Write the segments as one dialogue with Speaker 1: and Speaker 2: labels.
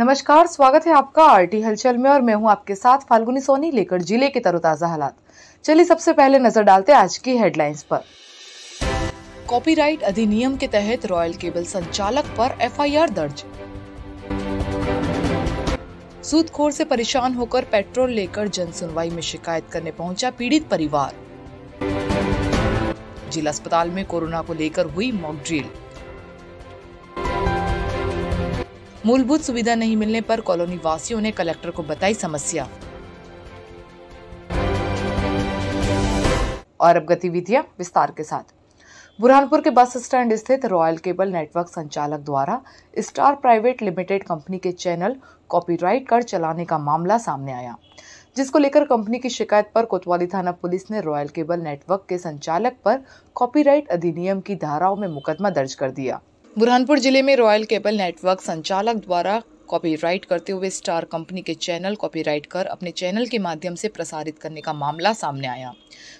Speaker 1: नमस्कार, स्वागत है आपका आरटी हलचल में और मैं हूं आपके साथ फाल्गुनी सोनी लेकर जिले के तरोताजा हालात। चलिए सबसे पहले नजर डालते हैं आज की हेडलाइंस पर। कॉपीराइट अधिनियम के तहत रॉयल केबल संचालक पर एफआईआर दर्ज। सूदखोर से परेशान होकर पेट्रोल लेकर जनसुनवाई में शिकायत करने पहुंचा पीड़ित परिवार। जिला अस्पताल में कोरोना को लेकर हुई मॉक ड्रिल। मूलभूत सुविधा नहीं मिलने पर कॉलोनी वासियों ने कलेक्टर को बताई समस्या। और अब गतिविधियां विस्तार के साथ। बुरहानपुर के बस स्टैंड स्थित रॉयल केबल नेटवर्क संचालक द्वारा स्टार प्राइवेट लिमिटेड कंपनी के चैनल कॉपीराइट कर चलाने का मामला सामने आया, जिसको लेकर कंपनी की शिकायत पर कोतवाली थाना पुलिस ने रॉयल केबल नेटवर्क के संचालक पर कॉपीराइट अधिनियम की धाराओं में मुकदमा दर्ज कर दिया। बुरहानपुर जिले में रॉयल केबल नेटवर्क संचालक द्वारा कॉपीराइट करते हुए स्टार कंपनी के चैनल कॉपीराइट कर अपने चैनल के माध्यम से प्रसारित करने का मामला सामने आया।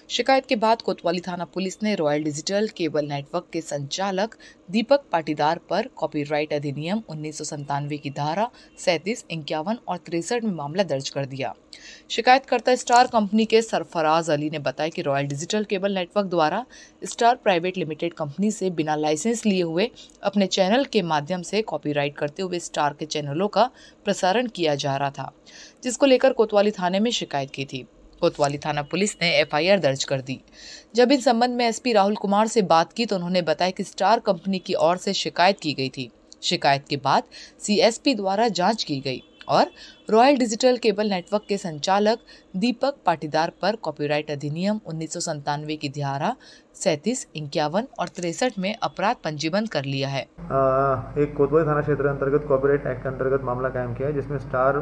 Speaker 1: शिकायत के बाद कोतवाली थाना पुलिस ने रॉयल डिजिटल केबल नेटवर्क के संचालक दीपक पाटीदार पर कॉपीराइट अधिनियम 1997 की धारा 37, 51 और 63 में मामला दर्ज कर दिया। शिकायतकर्ता स्टार कंपनी के सरफराज अली ने बताया कि रॉयल डिजिटल केबल नेटवर्क द्वारा स्टार प्राइवेट लिमिटेड कंपनी से बिना लाइसेंस लिए हुए अपने चैनल के माध्यम से कॉपीराइट करते हुए स्टार के चैनलों का प्रसारण किया जा रहा था, जिसको लेकर कोतवाली थाने में शिकायत की थी। कोतवाली थाना पुलिस ने एफआईआर दर्ज कर दी। जब इन संबंध में एसपी राहुल कुमार से बात की तो उन्होंने बताया कि स्टार कंपनी की ओर से शिकायत की गई थी। शिकायत के बाद सीएसपी द्वारा जांच की गई और रॉयल डिजिटल केबल नेटवर्क के संचालक दीपक पाटीदार पर कॉपीराइट अधिनियम 1997 की धारा 37, 51 और 63 में अपराध पंजीबंद कर लिया है।
Speaker 2: एक कोतवाली थाना क्षेत्र अंतर्गत कॉपीराइट एक्ट अंतर्गत मामला कायम किया है, जिसमें स्टार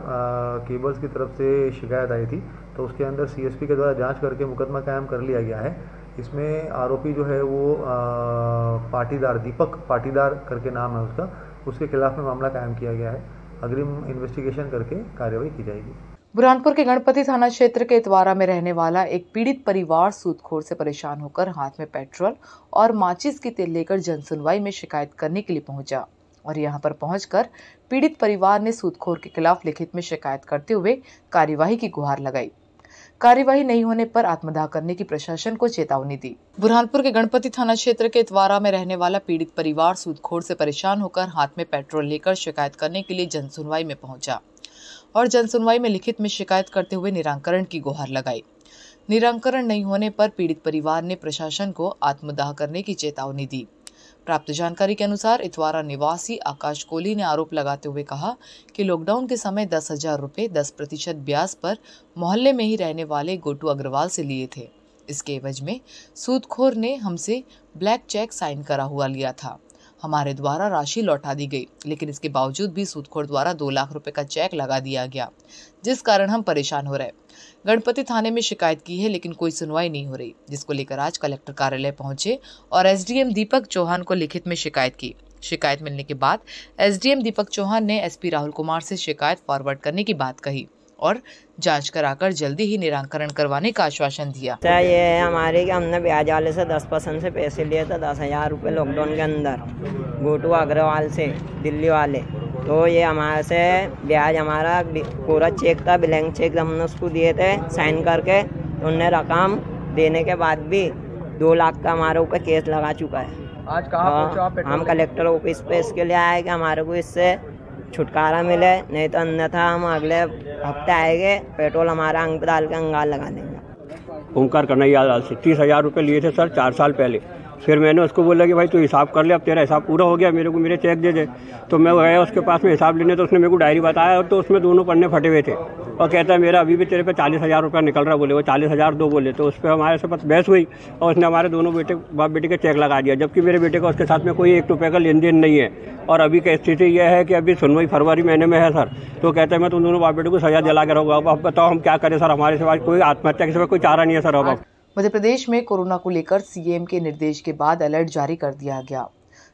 Speaker 2: केबल्स की तरफ से शिकायत आई थी, तो उसके अंदर सीएसपी के द्वारा जांच करके मुकदमा कायम कर लिया गया है। इसमें आरोपी जो है वो पाटीदार, दीपक पाटीदार करके नाम है उसका, उसके खिलाफ में मामला कायम किया गया है। अग्रिम इन्वेस्टिगेशन करके कार्रवाई की जाएगी।
Speaker 1: बुरहानपुर के गणपति थाना क्षेत्र के इतवारा में रहने वाला एक पीड़ित परिवार सूदखोर से परेशान होकर हाथ में पेट्रोल और माचिस की तेल लेकर जनसुनवाई में शिकायत करने के लिए पहुंचा और यहां पर पहुंचकर पीड़ित परिवार ने सूदखोर के खिलाफ लिखित में शिकायत करते हुए कार्यवाही की गुहार लगाई। कार्यवाही नहीं होने पर आत्मदाह करने की प्रशासन को चेतावनी दी। बुरहानपुर के गणपति थाना क्षेत्र के इतवारा में रहने वाला पीड़ित परिवार सूदखोर से परेशान होकर हाथ में पेट्रोल लेकर शिकायत करने के लिए जनसुनवाई में पहुंचा और जनसुनवाई में लिखित में शिकायत करते हुए निराकरण की गुहार लगाई। निराकरण नहीं होने पर पीड़ित परिवार ने प्रशासन को आत्मदाह करने की चेतावनी दी। प्राप्त जानकारी के अनुसार इतवारा निवासी आकाश कोहली ने आरोप लगाते हुए कहा कि लॉकडाउन के समय 10,000 रुपए 10% ब्याज पर मोहल्ले में ही रहने वाले गोटू अग्रवाल से लिए थे। इसके एवज में सूदखोर ने हमसे ब्लैक चेक साइन करा हुआ लिया था। हमारे द्वारा राशि लौटा दी गई, लेकिन इसके बावजूद भी सूदखोर द्वारा 2 लाख रुपए का चेक लगा दिया गया, जिस कारण हम परेशान हो रहे। गणपति थाने में शिकायत की है, लेकिन कोई सुनवाई नहीं हो रही, जिसको लेकर आज कलेक्टर कार्यालय पहुंचे और एसडीएम दीपक चौहान को लिखित में शिकायत की। शिकायत मिलने के बाद एसडीएम दीपक चौहान ने एसपी राहुल कुमार से शिकायत फॉरवर्ड करने की बात कही और जांच कराकर जल्दी ही निराकरण करवाने का आश्वासन दिया।
Speaker 3: ये है हमारे कि हमने ब्याज वाले से 10% से पैसे लिए थे, 10,000 रुपये लॉकडाउन के अंदर गोटू अग्रवाल से, दिल्ली वाले। तो ये हमारे से ब्याज, हमारा पूरा चेक था, ब्लैंक चेक हमने उसको दिए थे साइन करके। तो उनने रकम देने के बाद भी 2 लाख का हमारे ऊपर केस लगा चुका है।
Speaker 4: आज कहाँ पहुँचा आप?
Speaker 3: हम कलेक्टर ऑफिस पे इसके लिए आए कि हमारे को इससे छुटकारा मिले, नहीं तो अन्यथा हम अगले हफ्ते आएंगे, पेट्रोल हमारा अंग पे डाल के अंगार लगा देंगे।
Speaker 5: ओंकार कन्हैया से 30,000 रुपये लिए थे सर 4 साल पहले। फिर मैंने उसको बोला कि भाई तू हिसाब कर ले, अब तेरा हिसाब पूरा हो गया, मेरे को मेरे चेक दे दे। तो मैं गया उसके पास में हिसाब लेने, तो उसने मेरे को डायरी बताया, तो उसमें दोनों पन्ने फटे हुए थे और कहता है मेरा अभी भी तेरे पे 40,000 रुपया निकल रहा। बोले वो 40,000 दो बोले, तो उस पर हमारे से बस बहस हुई और उसने हमारे दोनों बाप बेटे के चेक लगा दिया, जबकि मेरे बेटे का उसके साथ में कोई 1 रुपये का लेन देन नहीं है। और अभी की स्थिति यह है कि अभी सुनवाई फरवरी महीने में है सर। तो कहते हैं मैं तुम दोनों बाप बेटे को सजा दिला के रहूँगा। अब बताओ हम क्या करें सर, हमारे सिवा कोई आत्महत्या के सिवा कोई चारा नहीं है सर। अब
Speaker 1: मध्य प्रदेश में कोरोना को लेकर सीएम के निर्देश के बाद अलर्ट जारी कर दिया गया।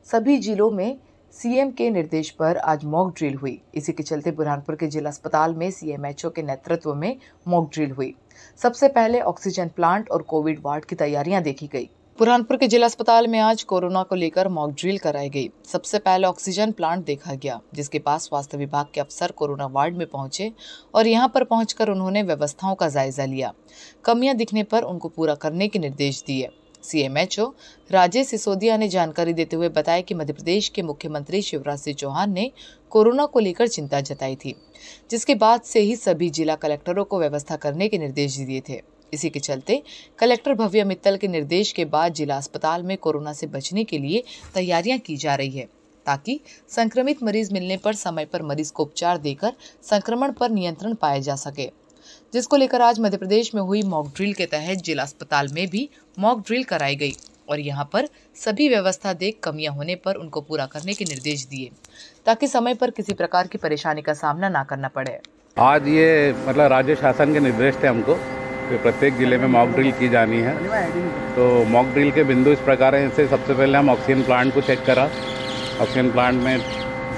Speaker 1: सभी जिलों में सीएम के निर्देश पर आज मॉक ड्रिल हुई। इसी के चलते बुरहानपुर के जिला अस्पताल में सीएमएचओ के नेतृत्व में मॉक ड्रिल हुई। सबसे पहले ऑक्सीजन प्लांट और कोविड वार्ड की तैयारियां देखी गई। बुरहानपुर के जिला अस्पताल में आज कोरोना को लेकर मॉक ड्रिल कराई गई। सबसे पहले ऑक्सीजन प्लांट देखा गया, जिसके पास स्वास्थ्य विभाग के अफसर कोरोना वार्ड में पहुंचे और यहां पर पहुंचकर उन्होंने व्यवस्थाओं का जायजा लिया। कमियां दिखने पर उनको पूरा करने के निर्देश दिए। CMHO राजेश सिसोदिया ने जानकारी देते हुए बताया कि मध्य प्रदेश के मुख्यमंत्री शिवराज सिंह चौहान ने कोरोना को लेकर चिंता जताई थी, जिसके बाद से ही सभी जिला कलेक्टरों को व्यवस्था करने के निर्देश दिए थे। इसी के चलते कलेक्टर भव्य मित्तल के निर्देश के बाद जिला अस्पताल में कोरोना से बचने के लिए तैयारियां की जा रही है, ताकि संक्रमित मरीज मिलने पर समय पर मरीज को उपचार देकर संक्रमण पर नियंत्रण पाया जा सके, जिसको लेकर आज मध्य प्रदेश में हुई मॉक ड्रिल के तहत जिला अस्पताल में भी मॉक ड्रिल कराई गई और यहां पर सभी व्यवस्था देख कमियां होने पर उनको पूरा करने के निर्देश दिए, ताकि समय पर किसी प्रकार की परेशानी का सामना ना करना पड़े।
Speaker 4: आज ये राज्य शासन के निर्देश थे हमको कि प्रत्येक जिले में मॉक ड्रिल की जानी है। तो मॉक ड्रिल के बिंदु इस प्रकार हैं, इससे सबसे पहले हम ऑक्सीजन प्लांट को चेक करा। ऑक्सीजन प्लांट में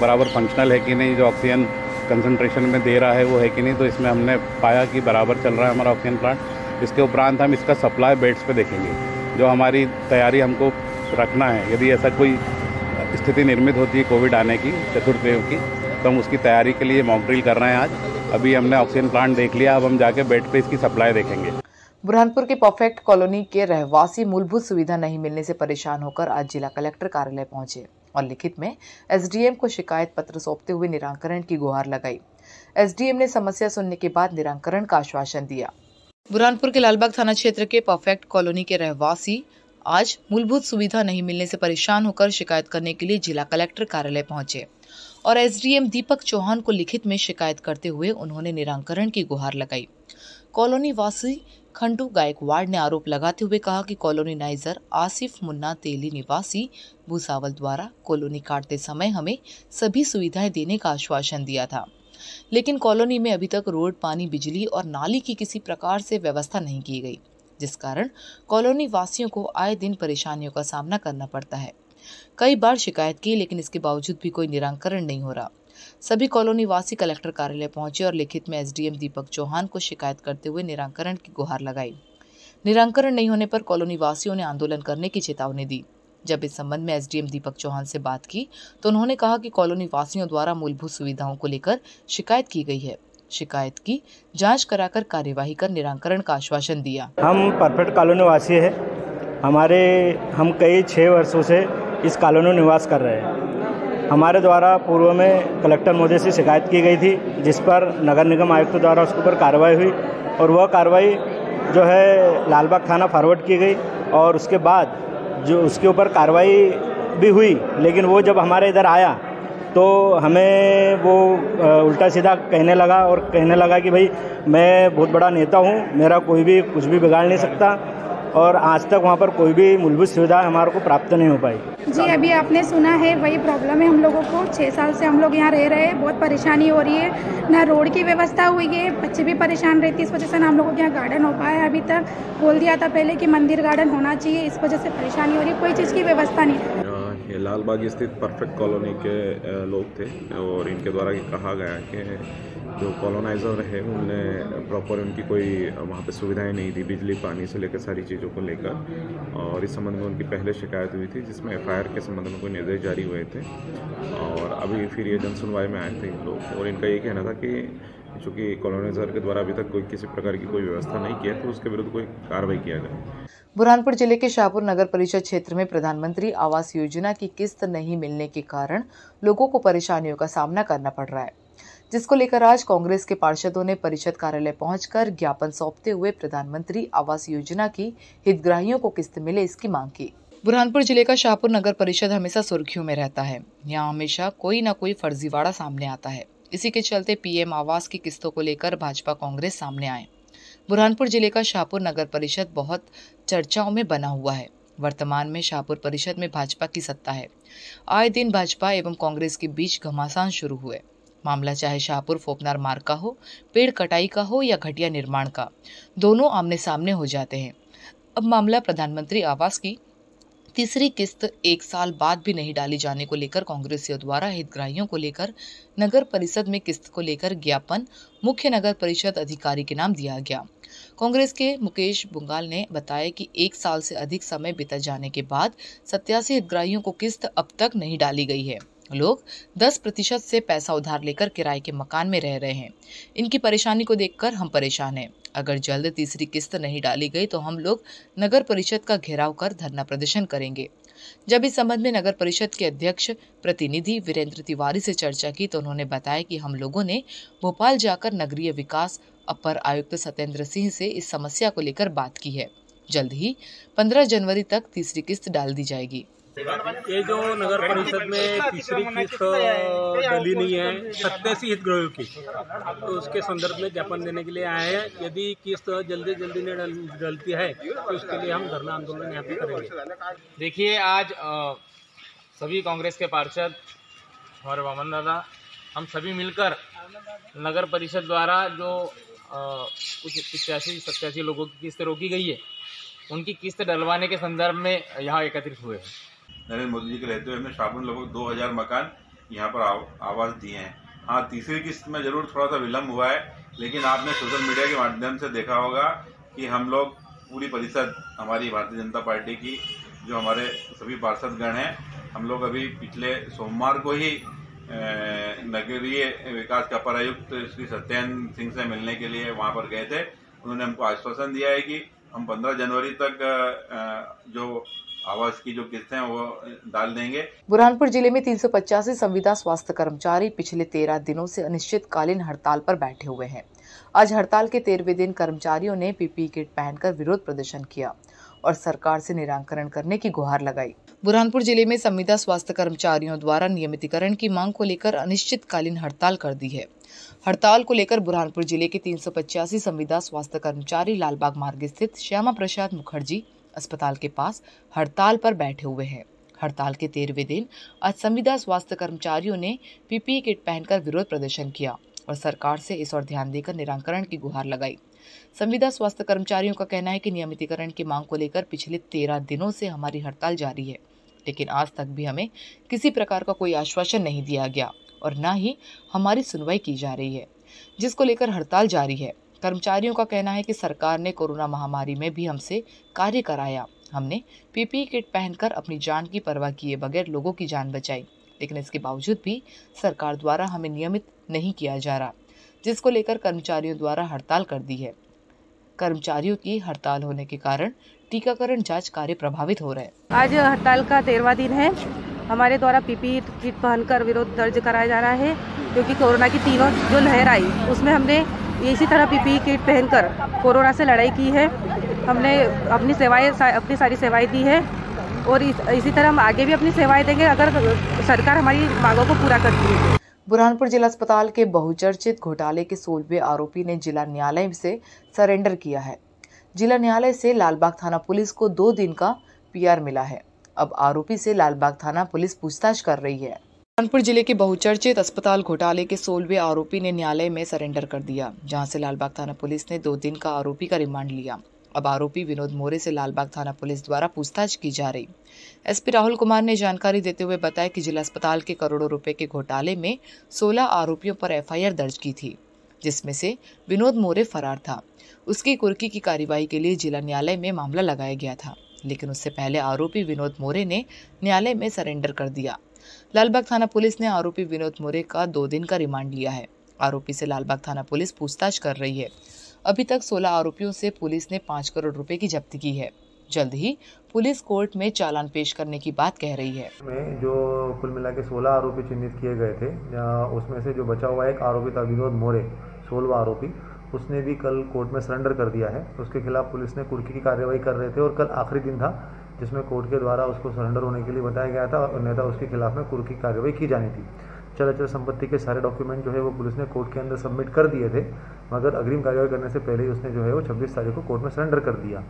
Speaker 4: बराबर फंक्शनल है कि नहीं, जो ऑक्सीजन कंसंट्रेशन में दे रहा है वो है कि नहीं, तो इसमें हमने पाया कि बराबर चल रहा है हमारा ऑक्सीजन प्लांट। इसके उपरांत हम इसका सप्लाई बेड्स पे देखेंगे, जो हमारी तैयारी हमको रखना है। यदि ऐसा कोई स्थिति निर्मित होती है कोविड आने की, चतुर्थ वेव की, तो हम उसकी तैयारी के लिए मॉक ड्रिल कर रहे हैं आज। अभी हमने ऑक्सीजन प्लांट देख लिया, अब हम जाके बेड पे इसकी सप्लाई देखेंगे।
Speaker 1: बुरहानपुर के परफेक्ट कॉलोनी के रहवासी मूलभूत सुविधा नहीं मिलने से परेशान होकर आज जिला कलेक्टर कार्यालय पहुंचे और लिखित में SDM को शिकायत पत्र सौंपते हुए निराकरण की गुहार लगाई। SDM ने समस्या सुनने के बाद निराकरण का आश्वासन दिया। बुरहानपुर के लालबाग थाना क्षेत्र के परफेक्ट कॉलोनी के रहवासी आज मूलभूत सुविधा नहीं मिलने से परेशान होकर शिकायत करने के लिए जिला कलेक्टर कार्यालय पहुंचे और SDM दीपक चौहान को लिखित में शिकायत करते हुए उन्होंने निराकरण की गुहार लगाई। कॉलोनी वासी खंडू गायकवाड़ ने आरोप लगाते हुए कहा कि कॉलोनी नाइजर आसिफ मुन्ना तेली निवासी भूसावल द्वारा कॉलोनी काटते समय हमें सभी सुविधाएं देने का आश्वासन दिया था, लेकिन कॉलोनी में अभी तक रोड, पानी, बिजली और नाली की किसी प्रकार से व्यवस्था नहीं की गई, जिस कारण कॉलोनी वासियों को आए दिन परेशानियों का सामना करना पड़ता है। कई बार शिकायत की, लेकिन इसके बावजूद भी कोई निराकरण नहीं हो रहा। सभी कॉलोनी वासी कलेक्टर कार्यालय पहुंचे और लिखित में SDM दीपक चौहान को शिकायत करते हुए निराकरण की गुहार लगाई। निराकरण नहीं होने पर कॉलोनी वासियों ने आंदोलन करने की चेतावनी दी। जब इस संबंध में SDM दीपक चौहान से बात की तो उन्होंने कहा कि कॉलोनी वासियों द्वारा मूलभूत सुविधाओं को लेकर शिकायत की गई है। शिकायत की जांच कराकर कार्यवाही कर निराकरण का आश्वासन दिया।
Speaker 6: हम परफेक्ट कॉलोनी वासी है। हम कई 6 वर्षों से इस कॉलोनी में निवास कर रहे हैं। हमारे द्वारा पूर्व में कलेक्टर महोदय से शिकायत की गई थी, जिस पर नगर निगम आयुक्त द्वारा उसके ऊपर कार्रवाई हुई और वह कार्रवाई जो है लालबाग थाना फॉरवर्ड की गई और उसके बाद जो उसके ऊपर कार्रवाई भी हुई, लेकिन वो जब हमारे इधर आया तो हमें वो उल्टा सीधा कहने लगा कि भाई मैं बहुत बड़ा नेता हूँ, मेरा कोई भी कुछ भी बिगाड़ नहीं सकता, और आज तक वहाँ पर कोई भी मूलभूत सुविधा हमारे को प्राप्त नहीं हो पाई।
Speaker 7: जी, अभी आपने सुना है, वही प्रॉब्लम है हम लोगों को। 6 साल से हम लोग यहाँ रह रहे हैं, बहुत परेशानी हो रही है। ना रोड की व्यवस्था हुई है, बच्चे भी परेशान रहती है, इस वजह से ना हम लोगों के यहाँ गार्डन हो पाया। अभी तक बोल दिया था पहले कि मंदिर गार्डन होना चाहिए, इस वजह से परेशानी हो रही है, कोई चीज़ की व्यवस्था नहीं।
Speaker 8: ये लालबाग स्थित परफेक्ट कॉलोनी के लोग थे और इनके द्वारा ये कहा गया कि जो कॉलोनाइज़र है उन्हें प्रॉपर उनकी कोई वहाँ पे सुविधाएं नहीं दी, बिजली, पानी से लेकर सारी चीज़ों को लेकर, और इस संबंध में उनकी पहले शिकायत हुई थी, जिसमें FIR के संबंध में कोई निर्देश जारी हुए थे। और अभी फिर ये जन सुनवाई में आए थे इन लोग, और इनका ये कहना था कि चूँकि कॉलोनाइज़र के द्वारा अभी तक कोई किसी प्रकार की कोई व्यवस्था नहीं की है, तो उसके विरुद्ध कोई कार्रवाई किया जाए।
Speaker 1: बुरहानपुर जिले के शाहपुर नगर परिषद क्षेत्र में प्रधानमंत्री आवास योजना की किस्त नहीं मिलने के कारण लोगों को परेशानियों का सामना करना पड़ रहा है, जिसको लेकर आज कांग्रेस के पार्षदों ने परिषद कार्यालय पहुंचकर ज्ञापन सौंपते हुए प्रधानमंत्री आवास योजना की हितग्राहियों को किस्त मिले, इसकी मांग की। बुरहानपुर जिले का शाहपुर नगर परिषद हमेशा सुर्खियों में रहता है। यहाँ हमेशा कोई न कोई फर्जीवाड़ा सामने आता है। इसी के चलते PM आवास की किस्तों को लेकर भाजपा कांग्रेस सामने आए। बुरहानपुर जिले का शाहपुर नगर परिषद बहुत चर्चाओं में बना हुआ है। वर्तमान में शाहपुर परिषद में भाजपा की सत्ता है। आए दिन भाजपा एवं कांग्रेस के बीच घमासान शुरू हुए। मामला चाहे शाहपुर फोपनार मार्ग का हो, पेड़ कटाई का हो या घटिया निर्माण का, दोनों आमने सामने हो जाते हैं। अब मामला प्रधानमंत्री आवास की तीसरी किस्त 1 साल बाद भी नहीं डाली जाने को लेकर कांग्रेसियों द्वारा हितग्राहियों को लेकर नगर परिषद में किस्त को लेकर ज्ञापन मुख्य नगर परिषद अधिकारी के नाम दिया गया। कांग्रेस के मुकेश बुंगाल ने बताया कि 1 साल से अधिक समय बीत जाने के बाद 87 हितग्राहियों को किस्त अब तक नहीं डाली गई है। लोग 10% से पैसा उधार लेकर किराए के मकान में रह रहे हैं। इनकी परेशानी को देखकर हम परेशान हैं। अगर जल्द तीसरी किस्त नहीं डाली गई तो हम लोग नगर परिषद का घेराव कर धरना प्रदर्शन करेंगे। जब इस संबंध में नगर परिषद के अध्यक्ष प्रतिनिधि वीरेंद्र तिवारी से चर्चा की तो उन्होंने बताया कि हम लोगों ने भोपाल जाकर नगरीय विकास अपर आयुक्त सत्येंद्र सिंह से इस समस्या को लेकर बात की है। जल्द ही 15 जनवरी तक तीसरी किस्त डाल दी जाएगी।
Speaker 5: ये जो नगर परिषद में तीसरी किस्त डली नहीं है 87 हितग्राहियों की, तो उसके संदर्भ में ज्ञापन देने के लिए आए हैं। यदि किस्त जल्दी नहीं डलती है तो उसके लिए हम धरना आंदोलन यहाँ पे करेंगे।
Speaker 9: देखिए, आज सभी कांग्रेस के पार्षद, हमारे वामन दादा, हम सभी मिलकर नगर परिषद द्वारा जो कुछ 87 लोगों की किस्त रोकी गई है, उनकी किस्त डलवाने के संदर्भ में यहाँ एकत्रित हुए हैं।
Speaker 10: नरेंद्र मोदी जी के रहते हुए हमने शाबुन लगभग 2000 मकान यहाँ पर आवास दिए हैं। हाँ, तीसरी किस्त में जरूर थोड़ा सा विलम्ब हुआ है, लेकिन आपने सोशल मीडिया के माध्यम से देखा होगा कि हम लोग पूरी परिषद, हमारी भारतीय जनता पार्टी की जो हमारे सभी पार्षदगण हैं, हम लोग अभी पिछले सोमवार को ही नगरीय विकास के अपर आयुक्त श्री सत्येंद्र सिंह से मिलने के लिए वहाँ पर गए थे। उन्होंने हमको आश्वासन दिया है कि हम 15 जनवरी तक जो आवास की जो किस्त है वो डाल देंगे।
Speaker 1: बुरहानपुर जिले में 385 संविदा स्वास्थ्य कर्मचारी पिछले 13 दिनों से अनिश्चितकालीन हड़ताल पर बैठे हुए हैं। आज हड़ताल के 13वें दिन कर्मचारियों ने पीपीई किट पहनकर विरोध प्रदर्शन किया और सरकार से निराकरण करने की गुहार लगाई। बुरहानपुर जिले में संविदा स्वास्थ्य कर्मचारियों द्वारा नियमितीकरण की मांग को लेकर अनिश्चितकालीन हड़ताल कर दी है। हड़ताल को लेकर बुरहानपुर जिले के 385 संविदा स्वास्थ्य कर्मचारी लालबाग मार्ग स्थित श्यामा प्रसाद मुखर्जी अस्पताल के पास हड़ताल पर बैठे हुए हैं। हड़ताल के 13वें दिन आज संविदा स्वास्थ्य कर्मचारियों ने पीपीई किट पहनकर विरोध प्रदर्शन किया और सरकार से इस ओर ध्यान देकर निराकरण की गुहार लगाई। संविदा स्वास्थ्य कर्मचारियों का कहना है कि नियमितीकरण की मांग को लेकर पिछले 13 दिनों से हमारी हड़ताल जारी है, लेकिन आज तक भी हमें किसी प्रकार का कोई आश्वासन नहीं दिया गया और न ही हमारी सुनवाई की जा रही है, जिसको लेकर हड़ताल जारी है। कर्मचारियों का कहना है कि सरकार ने कोरोना महामारी में भी हमसे कार्य कराया। हमने पीपीई किट पहनकर अपनी जान की परवाह किए बगैर लोगों की जान बचाई, लेकिन इसके बावजूद भी सरकार द्वारा हमें नियमित नहीं किया जा रहा, जिसको लेकर कर्मचारियों द्वारा हड़ताल कर दी है। कर्मचारियों की हड़ताल होने के कारण टीकाकरण जांच कार्य प्रभावित हो रहे हैं।
Speaker 11: आज हड़ताल का 13वां दिन है। हमारे द्वारा पीपीई किट पहनकर विरोध दर्ज कराया जा रहा है, क्योंकि कोरोना की तीनों जो लहर आई उसमें हमने इसी तरह पीपीई किट पहनकर कोरोना से लड़ाई की है। हमने अपनी सारी सेवाएं दी है और इसी तरह हम आगे भी अपनी सेवाएं देंगे अगर सरकार हमारी मांगों को पूरा करती है।
Speaker 1: बुरहानपुर जिला अस्पताल के बहुचर्चित घोटाले के 16वें आरोपी ने जिला न्यायालय से सरेंडर किया है। जिला न्यायालय से लालबाग थाना पुलिस को 2 दिन का पीआर मिला है। अब आरोपी से लालबाग थाना पुलिस पूछताछ कर रही है। बुरहानपुर जिले के बहुचर्चित अस्पताल घोटाले के 16वें आरोपी ने न्यायालय में सरेंडर कर दिया, जहां से लालबाग थाना पुलिस ने 2 दिन का आरोपी का रिमांड लिया। अब आरोपी विनोद मोरे से लालबाग थाना पुलिस द्वारा पूछताछ की जा रही। एसपी राहुल कुमार ने जानकारी देते हुए बताया कि जिला अस्पताल के करोड़ों रुपए के घोटाले में 16 आरोपियों पर एफआईआर दर्ज की थी, जिसमें से विनोद मोरे फरार था। उसकी कुर्की की कार्रवाई के लिए जिला न्यायालय में मामला लगाया गया था, लेकिन उससे पहले आरोपी विनोद मोरे ने न्यायालय में सरेंडर कर दिया। लालबाग थाना पुलिस ने आरोपी विनोद मोरे का 2 दिन का रिमांड लिया है। आरोपी से लालबाग थाना पुलिस पूछताछ कर रही है। अभी तक 16 आरोपियों से पुलिस ने 5 करोड़ रुपए की जब्ती की है। जल्द ही पुलिस कोर्ट में चालान पेश करने की बात कह रही है।
Speaker 2: में जो कुल मिला के 16 आरोपी चिन्हित किए गए थे, उसमें से जो बचा हुआ एक आरोपी था विनोद मोरे, 16वां आरोपी, उसने भी कल कोर्ट में सरेंडर कर दिया है। उसके खिलाफ पुलिस ने कुर्की की कार्रवाई कर रहे थे और कल आखिरी दिन था जिसमें कोर्ट के द्वारा उसको सरेंडर होने के लिए बताया गया था और अन्यथा उसके खिलाफ में कुर्की की कार्रवाई की जानी थी। चल अचल संपत्ति के सारे डॉक्यूमेंट जो है वो पुलिस ने कोर्ट के अंदर सबमिट कर दिए थे, मगर अग्रिम कार्रवाई करने से पहले ही उसने जो है वो 26 तारीख को कोर्ट में सरेंडर कर दिया।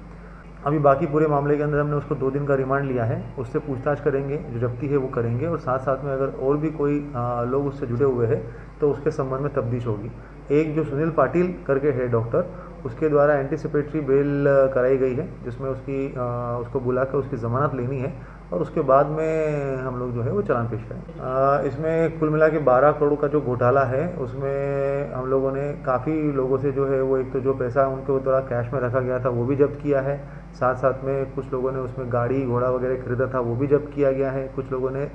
Speaker 2: अभी बाकी पूरे मामले के अंदर हमने उसको 2 दिन का रिमांड लिया है। उससे पूछताछ करेंगे, जो जब्ती है वो करेंगे और साथ साथ में अगर और भी कोई लोग उससे जुड़े हुए हैं तो उसके संबंध में तफ्तीश होगी। एक जो सुनील पाटिल करके है डॉक्टर, उसके द्वारा एंटीसिपेटरी बेल कराई गई है, जिसमें उसको बुला कर उसकी ज़मानत लेनी है और उसके बाद में हम लोग जो है वो चालान पेश करेंगे। इसमें कुल मिला के 12 करोड़ का जो घोटाला है उसमें हम लोगों ने काफ़ी लोगों से जो है वो एक तो जो पैसा उनके द्वारा कैश में रखा गया था वो भी जब्त किया है, साथ साथ में कुछ लोगों ने उसमें गाड़ी घोड़ा वगैरह खरीदा था वो भी जब्त किया गया है, कुछ लोगों ने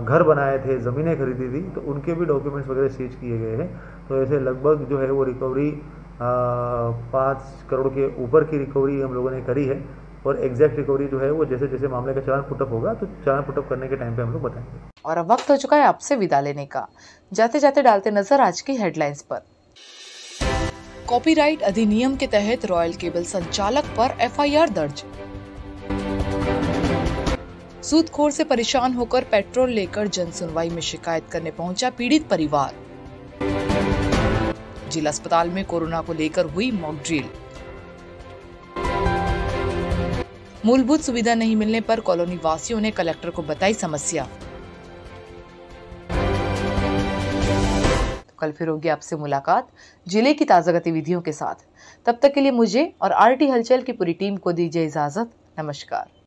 Speaker 2: घर बनाए थे, ज़मीनें खरीदी थी तो उनके भी डॉक्यूमेंट्स वगैरह सीज किए गए हैं। तो ऐसे लगभग जो है वो रिकवरी 5 करोड़ के ऊपर की रिकवरी हम लोगों ने करी है और एग्जैक्ट रिकवरी जो है वो जैसे जैसे मामले का चालान पुटअप होगा तो चालान पुटअप करने के टाइम पे हम लोग बताएंगे।
Speaker 1: और अब वक्त हो चुका है आपसे विदा लेने का। जाते जाते डालते नजर आज की हेडलाइंस पर। कॉपीराइट अधिनियम के तहत रॉयल केबल संचालक पर एफआईआर दर्ज। सूदखोर से परेशान होकर पेट्रोल लेकर जनसुनवाई में शिकायत करने पहुंचा पीड़ित परिवार। जिला अस्पताल में कोरोना को लेकर हुई मॉक ड्रिल। मूलभूत सुविधा नहीं मिलने पर कॉलोनी वासियों ने कलेक्टर को बताई समस्या। तो कल फिर होगी आपसे मुलाकात जिले की ताजा गतिविधियों के साथ। तब तक के लिए मुझे और आरटी हलचल की पूरी टीम को दीजिए इजाजत। नमस्कार।